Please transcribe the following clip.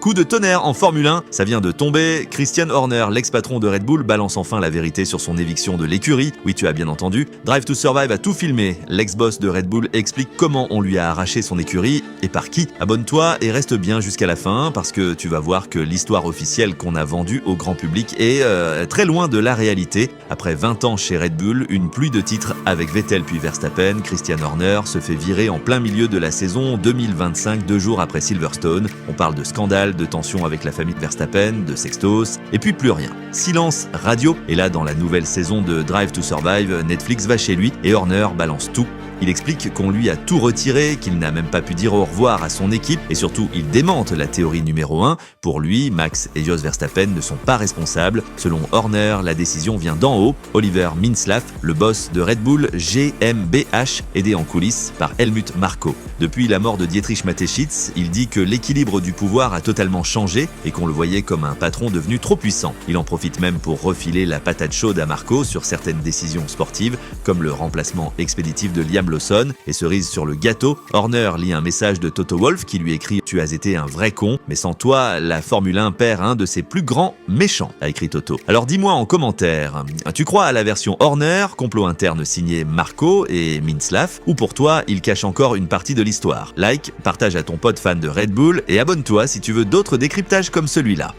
Coup de tonnerre en Formule 1, ça vient de tomber. Christian Horner, l'ex-patron de Red Bull, balance enfin la vérité sur son éviction de l'écurie. Oui, tu as bien entendu. Drive to Survive a tout filmé. L'ex-boss de Red Bull explique comment on lui a arraché son écurie et par qui. Abonne-toi et reste bien jusqu'à la fin parce que tu vas voir que l'histoire officielle qu'on a vendue au grand public est très loin de la réalité. Après 20 ans chez Red Bull, une pluie de titres avec Vettel puis Verstappen, Christian Horner se fait virer en plein milieu de la saison 2025, 2 jours après Silverstone. On parle de scandale, de tension avec la famille Verstappen, de Sextos, et puis plus rien. Silence radio. Et là, dans la nouvelle saison de Drive to Survive, Netflix va chez lui et Horner balance tout. Il explique qu'on lui a tout retiré, qu'il n'a même pas pu dire au revoir à son équipe et surtout il démente la théorie numéro 1. Pour lui, Max et Jos Verstappen ne sont pas responsables. Selon Horner, la décision vient d'en haut. Oliver Mintzlaff, le boss de Red Bull GmbH, aidé en coulisses par Helmut Marko. Depuis la mort de Dietrich Mateschitz, il dit que l'équilibre du pouvoir a totalement changé et qu'on le voyait comme un patron devenu trop puissant. Il en profite même pour refiler la patate chaude à Marko sur certaines décisions sportives, comme le remplacement expéditif de Liam Lawson. Et cerise sur le gâteau, Horner lit un message de Toto Wolff qui lui écrit « Tu as été un vrai con, mais sans toi, la Formule 1 perd un de ses plus grands méchants », a écrit Toto. Alors dis-moi en commentaire, tu crois à la version Horner, complot interne signé Marko et Mintzlaff, ou pour toi, il cache encore une partie de l'histoire? Like, partage à ton pote fan de Red Bull et abonne-toi si tu veux d'autres décryptages comme celui-là.